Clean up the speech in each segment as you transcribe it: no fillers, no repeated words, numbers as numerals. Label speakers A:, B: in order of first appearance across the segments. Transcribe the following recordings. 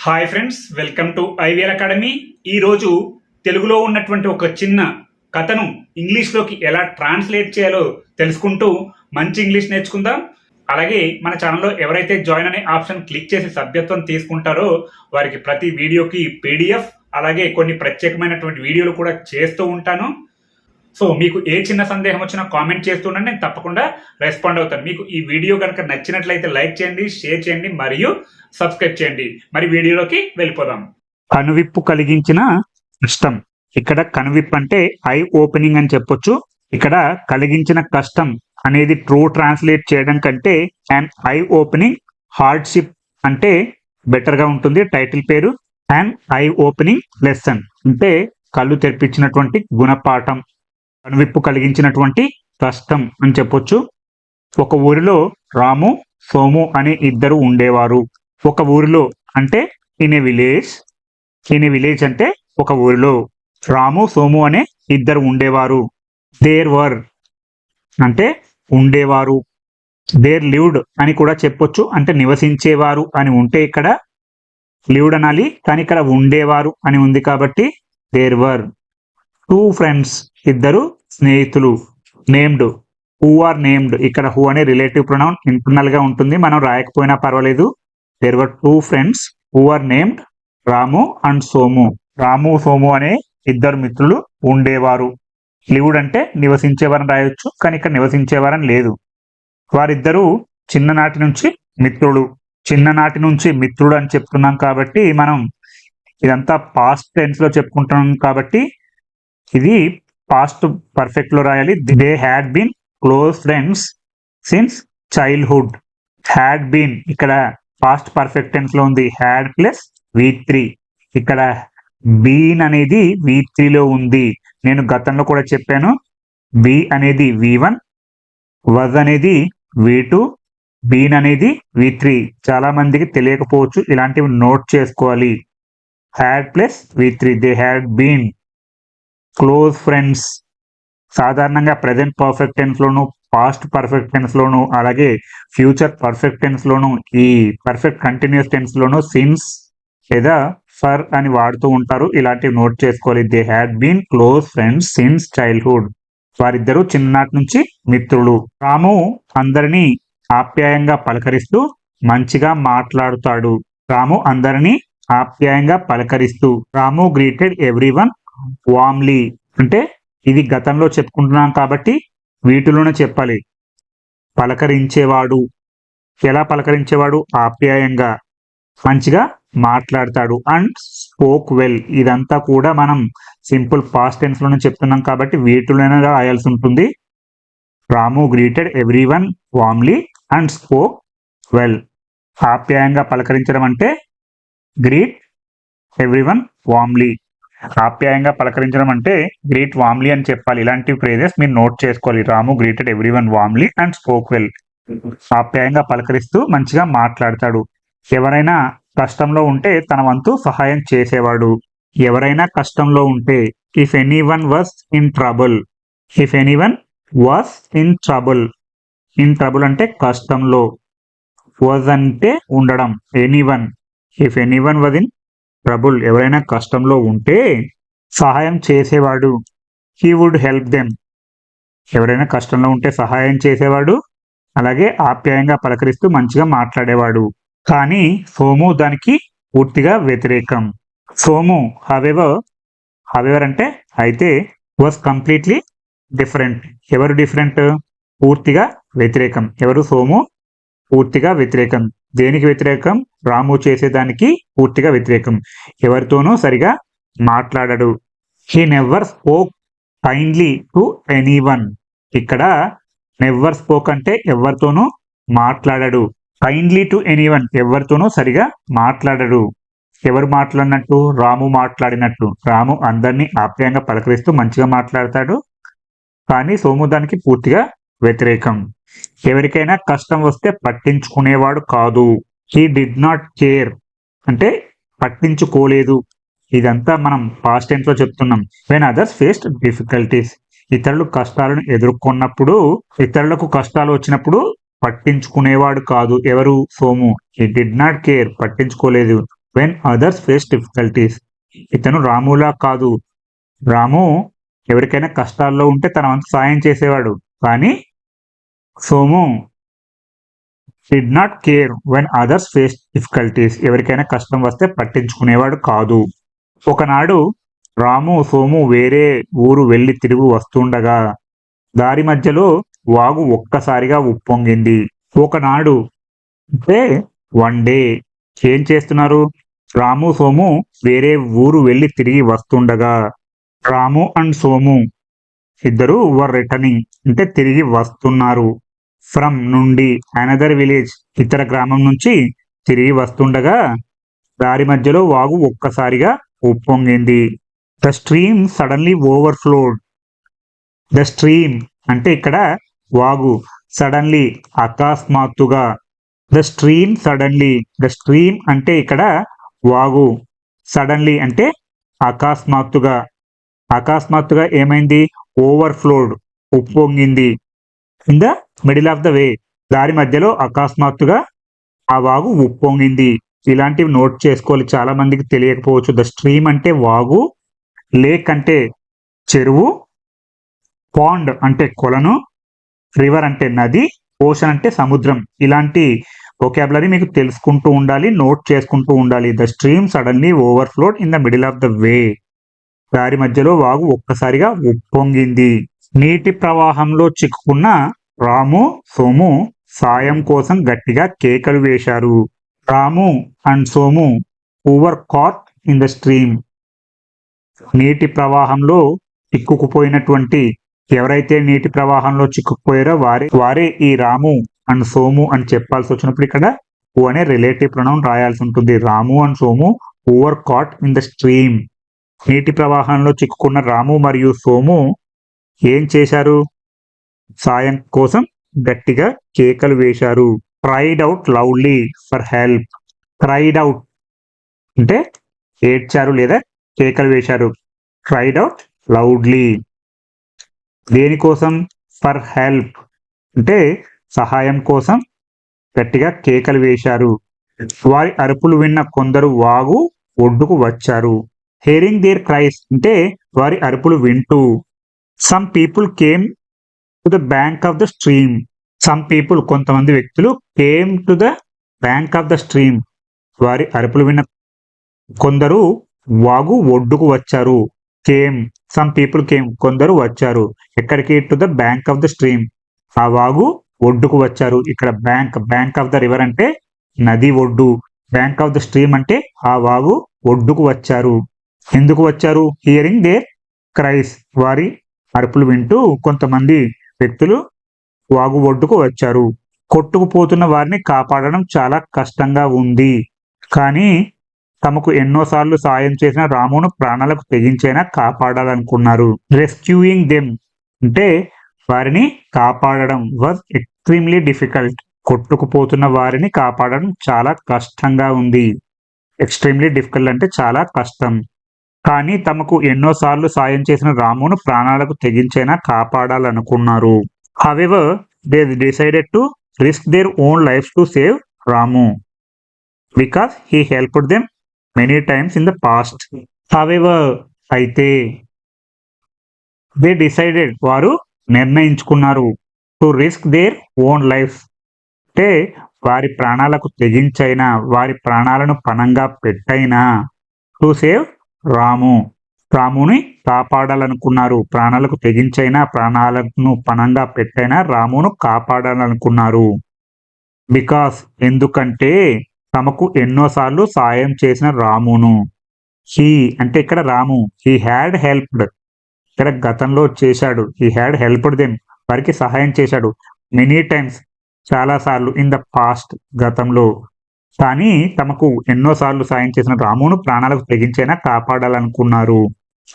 A: Hi friends, welcome to IVL academy. ఈరోజు తెలుగులో ఉన్నటువంటి ఒక చిన్న కథను ఇంగ్లీష్లోకి ఎలా ట్రాన్స్లేట్ చేయాలో తెలుసుకుంటూ మంచి ఇంగ్లీష్ నేర్చుకుందాం. అలాగే మన ఛానల్లో ఎవరైతే జాయిన్ అనే ఆప్షన్ క్లిక్ చేసి సభ్యత్వం తీసుకుంటారో వారికి ప్రతి వీడియోకి పీడిఎఫ్ అలాగే కొన్ని ప్రత్యేకమైనటువంటి వీడియోలు కూడా చేస్తూ ఉంటాను. సో మీకు ఏ చిన్న సందేహం వచ్చినా కామెంట్ చేస్తుండండి, నేను తప్పకుండా రెస్పాండ్ అవుతాను. మీకు ఈ వీడియో కనుక నచ్చినట్లయితే లైక్ చేయండి, షేర్ చేయండి మరియు సబ్స్క్రైబ్ చేయండి. మరి వీడియోలోకి వెళ్ళిపోదాం. కనువిప్పు కలిగించిన కష్టం. ఇక్కడ కనువిప్పు అంటే ఐ ఓపెనింగ్ అని చెప్పొచ్చు. ఇక్కడ కలిగించిన కష్టం అనేది ట్రూ ట్రాన్స్లేట్ చేయడం కంటే అండ్ ఐ ఓపెనింగ్ హార్డ్షిప్ అంటే బెటర్ గా ఉంటుంది. టైటిల్ పేరు అండ్ ఐ ఓపెనింగ్ లెసన్ అంటే కళ్ళు తెరిపించినటువంటి గుణపాఠం, కనువిప్పు కలిగించినటువంటి కష్టం అని చెప్పొచ్చు. ఒక ఊరిలో రాము సోము అనే ఇద్దరు ఉండేవారు. ఒక ఊరిలో అంటే ఇన్ ఏ విలేజ్ అంటే ఒక ఊరిలో రాము సోము అనే ఇద్దరు ఉండేవారు. దేర్ వర్ అంటే ఉండేవారు. దేర్ లివ్డ్ అని కూడా చెప్పొచ్చు, అంటే నివసించేవారు అని ఉంటే ఇక్కడ లివ్డ్ అనాలి, కానీ ఇక్కడ ఉండేవారు అని ఉంది కాబట్టి దేర్ వర్. టూ ఫ్రెండ్స్ ఇద్దరు స్నేహితులు. నేమ్డ్ హూ ఆర్ నేమ్డ్, ఇక్కడ హూ అనే రిలేటివ్ ప్రొనౌన్ ఇంటర్నల్ గా ఉంటుంది, మనం రాయకపోయినా పర్వాలేదు. There were two friends who are named Ramu and Somu. Ramu Somu అనే ఇద్దరు మిత్రులు ఉండేవారు. లివ్డ్ అంటే నివసించేవారని రాయొచ్చు, కానీ ఇక్కడ నివసించేవారని లేదు. వారిద్దరూ చిన్ననాటి నుంచి మిత్రులు. చిన్ననాటి నుంచి మిత్రుడు అని చెప్తున్నాం కాబట్టి మనం ఇదంతా పాస్ట్ టెన్స్ లో చెప్పుకుంటున్నాం కాబట్టి ఇది పాస్ట్ పర్ఫెక్ట్ లో రాయాలి. They had been close friends since childhood. Had been ఇక్కడ పాస్ట్ పర్ఫెక్ట్ టెన్స్ లో ఉంది. Had plus V3. ఇక్కడ బీన్ అనేది V3 లో ఉంది. నేను గతంలో కూడా చెప్పాను, బి అనేది V1, వజ్ అనేది V2, బీన్ అనేది V3. చాలా మందికి తెలియకపోవచ్చు, ఇలాంటివి నోట్ చేసుకోవాలి. Had plus V3. They had been close friends. సాధారణంగా ప్రెసెంట్ పర్ఫెక్ట్ టెన్స్ లోను, పాస్ట్ పర్ఫెక్ట్ టెన్స్ లోను, అలాగే ఫ్యూచర్ పర్ఫెక్ట్ టెన్స్ లోను, ఈ పర్ఫెక్ట్ కంటిన్యూస్ టెన్స్ లోను సిన్స్ లేదా ఫర్ అని వాడుతూ ఉంటారు. ఇలాంటివి నోట్ చేసుకోవాలి. They had been close friends since childhood. వారిద్దరూ చిన్ననాటి నుంచి మిత్రులు. రాము అందరినీ ఆప్యాయంగా పలకరిస్తూ మంచిగా మాట్లాడుతాడు. రాము అందరినీ ఆప్యాయంగా పలకరిస్తూ. రాము గ్రీటెడ్ ఎవ్రీవన్ వామ్లీ అంటే ఇది గతంలో చెప్పుకుంటున్నాం కాబట్టి వీటిలోనే చెప్పాలి. పలకరించేవాడు. ఎలా పలకరించేవాడు? ఆప్యాయంగా, మంచిగా మాట్లాడతాడు. And spoke well. ఇదంతా కూడా మనం సింపుల్ పాస్ట్ టెన్స్ లోనే చెప్తున్నాం కాబట్టి వీటిలోనే రాయాల్సి ఉంటుంది. Ramu greeted everyone warmly and spoke well. ఆప్యాయంగా పలకరించడం అంటే గ్రీట్ ఎవ్రీవన్ వామ్లీ. ఆప్యాయంగా పలకరించడం అంటే గ్రీట్ వామ్లీ అని చెప్పాలి. ఇలాంటి ఫ్రేజెస్ మీరు నోట్ చేసుకోవాలి. Ramu greeted everyone warmly and spoke well. ఆప్యాయంగా పలకరిస్తూ మంచిగా మాట్లాడతాడు. ఎవరైనా కష్టంలో ఉంటే తన వంతు సహాయం చేసేవాడు. ఎవరైనా కష్టంలో ఉంటే if anyone was in trouble. If anyone was in trouble. In trouble అంటే కష్టంలో. వాజ్ అంటే ఉండడం. Anyone. If anyone was in trouble, ఎవరైనా కష్టంలో ఉంటే సహాయం చేసేవాడు. He would help them. ఎవరైనా కష్టంలో ఉంటే సహాయం చేసేవాడు, అలాగే ఆప్యాయంగా పలకరిస్తూ మంచిగా మాట్లాడేవాడు. కానీ సోము దానికి పూర్తిగా వ్యతిరేకం. సోము హవెవర్ అంటే అయితే వాజ్ కంప్లీట్లీ డిఫరెంట్. ఎవరు డిఫరెంట్? పూర్తిగా వ్యతిరేకం. ఎవరు? సోము పూర్తిగా వ్యతిరేకం. దేనికి వ్యతిరేకం? రాము చేసేదానికి పూర్తిగా వ్యతిరేకం. ఎవరితోనూ సరిగా మాట్లాడడు. He never spoke kindly to anyone. ఇక్కడ నెవర్ స్పోక్ అంటే ఎవరితోనూ మాట్లాడడు. కైండ్లీ టు ఎనీవన్ ఎవరితోనూ సరిగా మాట్లాడడు. ఎవరు మాట్లాడినట్టు? రాము మాట్లాడినట్టు. రాము అందరినీ ఆప్యాయంగా పలకరిస్తూ మంచిగా మాట్లాడతాడు, కానీ సోము దానికి పూర్తిగా వ్యతిరేకం. ఎవరికైనా కష్టం వస్తే పట్టించుకునేవాడు కాదు. హీ డిడ్ నాట్ కేర్ అంటే పట్టించుకోలేదు. ఇదంతా మనం పాస్ట్ టెన్స్ లో చెప్తున్నాం. When others faced difficulties. ఇతరులు కష్టాలను ఎదుర్కొన్నప్పుడు, ఇతరులకు కష్టాలు వచ్చినప్పుడు పట్టించుకునేవాడు కాదు. ఎవరు? Somu. He did not care పట్టించుకోలేదు. When others face difficulties. ఇతను రాములా కాదు. రాము ఎవరికైనా కష్టాల్లో ఉంటే తన వంతు సాయం చేసేవాడు. కానీ Somu did not care when others face difficulties. ఎవరికైనా కష్టం వస్తే పట్టించుకునేవాడు కాదు. ఒకనాడు రాము సోము వేరే ఊరు వెళ్లి తిరిగి వస్తుండగా దారి మధ్యలో వాగు ఒక్కసారిగా ఉప్పొంగింది. ఒకనాడు అంటే వన్ డే. ఏం చేస్తున్నారు? రాము సోము వేరే ఊరు వెళ్లి తిరిగి వస్తుండగా రాము అండ్ సోము ఇద్దరు వర్ రిటర్నింగ్ అంటే తిరిగి వస్తున్నారు. ఫ్రమ్ నుండి అనదర్ విలేజ్ ఇతర గ్రామం నుంచి తిరిగి వస్తుండగా దారి మధ్యలో వాగు ఒక్కసారిగా ఉప్పొంగింది. The stream suddenly overflowed. The stream అంటే ఇక్కడ వాగు, సడన్లీ అకస్మాత్తుగా. The stream suddenly. The stream అంటే ఇక్కడ వాగు, సడన్లీ అంటే అకస్మాత్తుగా. అకస్మాత్తుగా ఏమైంది? ఓవర్ఫ్లోడ్ ఉప్పొంగింది. In the middle of the way దారి మధ్యలో అకస్మాత్తుగా ఆ వాగు ఉప్పొంగింది. ఇలాంటివి నోట్ చేసుకోవాలి, చాలా మందికి తెలియకపోవచ్చు. ద స్ట్రీమ్ అంటే వాగు, లేక్ అంటే చెరువు, పాండ్ అంటే కొలను, రివర్ అంటే నది, ఓషన్ అంటే సముద్రం. ఇలాంటి వొకాబులరీ మీకు తెలుసుకుంటూ ఉండాలి, నోట్ చేసుకుంటూ ఉండాలి. The stream suddenly overflowed in the middle of the way. దారి మధ్యలో వాగు ఒక్కసారిగా ఉప్పొంగింది. నీటి ప్రవాహంలో చిక్కుకున్న రాము సోము సాయం కోసం గట్టిగా కేకలు వేశారు. Ramu and Somu over caught in the stream. నీటి ప్రవాహంలో చిక్కుకుపోయినటువంటి ఎవరైతే నీటి ప్రవాహంలో చిక్కుకుపోయారో వారే ఈ రాము అండ్ సోము అని చెప్పాల్సి వచ్చినప్పుడు ఇక్కడ ఓ అనే రిలేటివ్ ప్రొనౌన్ రాయాల్సి ఉంటుంది. Ramu and Somu over caught in the stream. నీటి ప్రవాహంలో చిక్కుకున్న రాము మరియు సోము ఏం చేశారు? సాయం కోసం గట్టిగా కేకలు వేశారు. Cried out loudly for help. Cried out అంటే ఏడ్చారు లేదా కేకలు వేశారు. Cried out loudly. దేనికోసం? ఫర్ హెల్ప్ అంటే సహాయం కోసం గట్టిగా కేకలు వేశారు. వారి అరుపులు విన్న కొందరు వాగు ఒడ్డుకు వచ్చారు. హియరింగ్ దేర్ క్రైస్ అంటే వారి అరుపులు వింటూ. Some people came to the bank of the stream. Some people కొంతమంది వ్యక్తులు came to the bank of the stream. వారి అరుపులు విన్న కొందరు వాగు ఒడ్డుకు వచ్చారు. కేమ్, సమ్ పీపుల్ కేమ్ కొందరు వచ్చారు. ఎక్కడికి? To the bank of the stream. ఆ వాగు ఒడ్డుకు వచ్చారు. ఇక్కడ బ్యాంక్ ఆఫ్ ద రివర్ అంటే నది ఒడ్డు. బ్యాంక్ ఆఫ్ ద స్ట్రీమ్ అంటే ఆ వాగు ఒడ్డుకు వచ్చారు. ఎందుకు వచ్చారు? Hearing their cries. వారి అరుపులు వింటూ కొంతమంది వ్యక్తులు వాగు ఒడ్డుకు వచ్చారు. కొట్టుకుపోతున్న వారిని కాపాడడం చాలా కష్టంగా ఉంది. కానీ తమకు ఎన్నోసార్లు సాయం చేసిన రామును ప్రాణాలకు తెగించైనా కాపాడాలనుకున్నారు. రెస్క్యూయింగ్ దెమ్ అంటే వారిని కాపాడడం వాజ్ ఎక్స్ట్రీమ్లీ డిఫికల్ట్. కొట్టుకుపోతున్న వారిని కాపాడడం చాలా కష్టంగా ఉంది. ఎక్స్ట్రీమ్లీ డిఫికల్ట్ అంటే చాలా కష్టం. కానీ తమకు ఎన్నోసార్లు సాయం చేసిన రామును ప్రాణాలకు తెగించైనా కాపాడాలనుకున్నారు. However they decided to risk their own life to save Ramu because he helped them many times in the past. However అయితే దే డిసైడెడ్ వారు నిర్ణయించుకున్నారు. To risk their own life అంటే వారి ప్రాణాలకు తెగించైనా, వారి ప్రాణాలను పణంగా పెట్టైనా, టు సేవ్ రాముని కాపాడాలనుకున్నారు. ప్రాణాలకు తెగించైనా, ప్రాణాలను పణంగా పెట్టైనా రామును కాపాడాలనుకున్నారు. బికాస్ ఎందుకంటే తమకు ఎన్నోసార్లు సాయం చేసిన రామును. హీ అంటే ఇక్కడ రాము. హీ హ్యాడ్ హెల్ప్డ్ ఇక్కడ గతంలో చేశాడు. హీ హ్యాడ్ హెల్ప్డ్ దెమ్ వారికి సహాయం చేశాడు. మెనీ టైమ్స్ చాలా సార్లు. ఇన్ ద పాస్ట్ గతంలో. కానీ తమకు ఎన్నోసార్లు సాయం చేసిన రామును ప్రాణాలకు తెగించైనా కాపాడాలనుకున్నారు.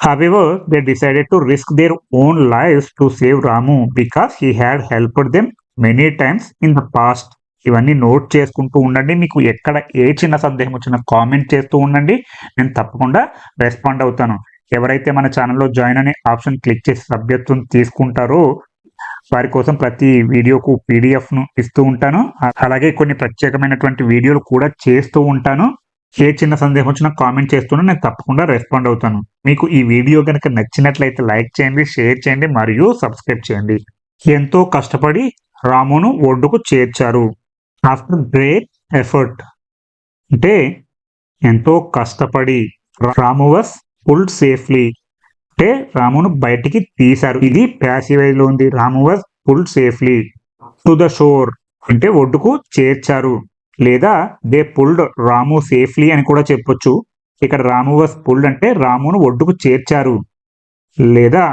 A: However they decided to risk their own life to save Ramu because he had helped them many times in the past. ఇవన్నీ నోట్ చేసుకుంటూ ఉండండి. మీకు ఎక్కడ ఏ చిన్న సందేహం వచ్చినా కామెంట్ చేస్తూ ఉండండి, నేను తప్పకుండా రెస్పాండ్ అవుతాను. ఎవరైతే మన ఛానల్లో జాయిన్ అనే ఆప్షన్ క్లిక్ చేసి సభ్యత్వం తీసుకుంటారో వారి కోసం ప్రతి వీడియోకు PDF ను ఇస్తూ ఉంటాను. అలాగే కొన్ని ప్రత్యేకమైనటువంటి వీడియోలు కూడా చేస్తూ ఉంటాను. ఏ చిన్న సందేహం వచ్చినా కామెంట్ చేస్తున్నా నేను తప్పకుండా రెస్పాండ్ అవుతాను. మీకు ఈ వీడియో కనుక నచ్చినట్లయితే లైక్ చేయండి, షేర్ చేయండి మరియు సబ్స్క్రైబ్ చేయండి. ఎంతో కష్టపడి రామును ఒడ్డుకు చేర్చారు. ఆఫ్టర్ గ్రేట్ ఎఫర్ట్ అంటే ఎంతో కష్టపడి రాము వాస్ పుల్డ్ సేఫ్లీ అంటే రామును బయటికి తీశారు. ఇది ప్యాసివ్ లో ఉంది. Ramu was pulled safely to the shore అంటే ఒడ్డుకు చేర్చారు, లేదా దే పుల్డ్ రాము సేఫ్లీ అని కూడా చెప్పొచ్చు. ఇక్కడ రాము వాస్ పుల్డ్ అంటే రామును ఒడ్డుకు చేర్చారు, లేదా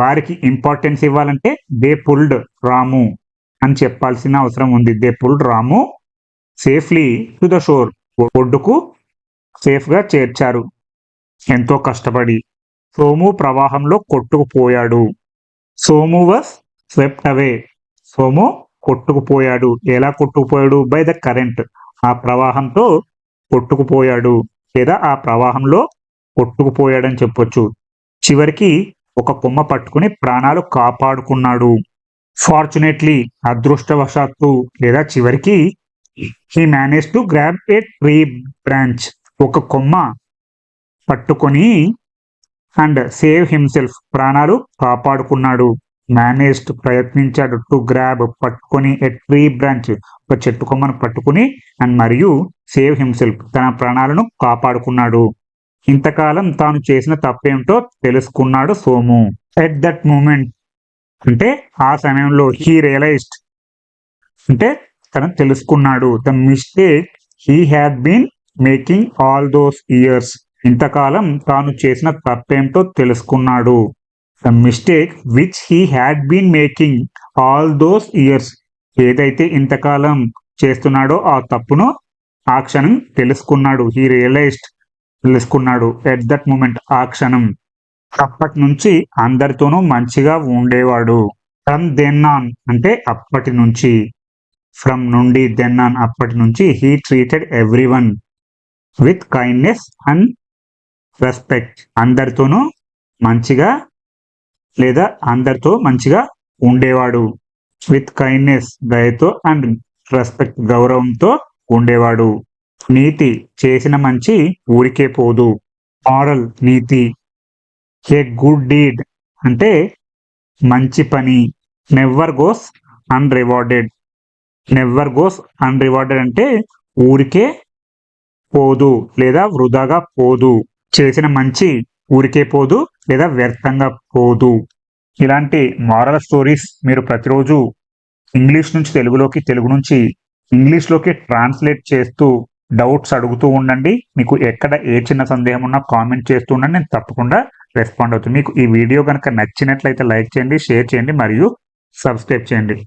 A: వారికి ఇంపార్టెన్స్ ఇవ్వాలంటే దే పుల్డ్ రాము అని చెప్పాల్సిన అవసరం ఉంది. They pulled Ramu safely to the షోర్ ఒడ్డుకు సేఫ్ గా చేర్చారు ఎంతో కష్టపడి. సోము ప్రవాహంలో కొట్టుకుపోయాడు. సోము వాస్ స్వెప్ట్ అవే. సోము కొట్టుకుపోయాడు. ఎలా కొట్టుకుపోయాడు? By the current. ఆ ప్రవాహంతో కొట్టుకుపోయాడు, లేదా ఆ ప్రవాహంలో కొట్టుకుపోయాడని చెప్పొచ్చు. చివరికి ఒక కొమ్మ పట్టుకుని ప్రాణాలు కాపాడుకున్నాడు. ఫార్చునేట్లీ అదృష్టవశాత్తు, లేదా చివరికి he manage to grab A tree branch ఒక కొమ్మ పట్టుకొని అండ్ సేవ్ హిమ్సెల్ఫ్ ప్రాణాలు కాపాడుకున్నాడు. మేనేజ్డ్ ప్రయత్నించాడు, టు గ్రాబ్ పట్టుకొని, ఎ ట్రీ బ్రాంచ్ ఒక చెట్టు కొమ్మను పట్టుకుని, అండ్ మరియు సేవ్ హిమ్సెల్ఫ్ తన ప్రాణాలను కాపాడుకున్నాడు. ఇంతకాలం తాను చేసిన తప్పేమిటో తెలుసుకున్నాడు సోము. ఎట్ దట్ మూమెంట్ అంటే ఆ సమయంలో హీ రియలైజ్డ్ అంటే తను తెలుసుకున్నాడు. The mistake he had been making all those years ఇంతకాలం తాను చేసిన తప్పేమిటో తెలుసుకున్నాడు. The mistake which he had been making all those years ఏదైతే ఇంతకాలం చేస్తున్నాడో ఆ తప్పును ఆ క్షణం తెలుసుకున్నాడు. హీ రియలైజ్డ్ తెలుసుకున్నాడు. ఎట్ దట్ మూమెంట్ ఆ క్షణం. అప్పటి నుంచి అందరితోనూ మంచిగా ఉండేవాడు. ఫ్రమ్ దెన్ ఆన్ అంటే అప్పటి నుంచి. ఫ్రమ్ నుండి, దెన్ ఆన్ అప్పటి నుంచి. He treated every one with kindness and respect అందరితోనూ మంచిగా, లేదా అందరితో మంచిగా ఉండేవాడు. విత్ కైండ్నెస్ దయతో, అండ్ రెస్పెక్ట్ గౌరవంతో ఉండేవాడు. నీతి చేసిన మంచి ఊరికే పోదు. Moral NITI. A good deed అంటే మంచి పని. Never goes అన్రివార్డెడ్. నెవర్ గోస్ అన్రివార్డెడ్ అంటే ఊరికే పోదు, లేదా వృధాగా పోదు. చేసిన మంచి ఊరికే పోదు, లేదా వ్యర్థంగా పోదు. ఇలాంటి మారల్ స్టోరీస్ మీరు ప్రతిరోజు ఇంగ్లీష్ నుంచి తెలుగులోకి, తెలుగు నుంచి ఇంగ్లీష్లోకి ట్రాన్స్లేట్ చేస్తూ డౌట్స్ అడుగుతూ ఉండండి. మీకు ఎక్కడ ఏ చిన్న సందేహం ఉన్నా కామెంట్ చేస్తూ ఉండండి, నేను తప్పకుండా రెస్పాండ్ అవుతుంది. మీకు ఈ వీడియో కనుక నచ్చినట్లయితే లైక్ చేయండి, షేర్ చేయండి మరియు సబ్స్క్రైబ్ చేయండి.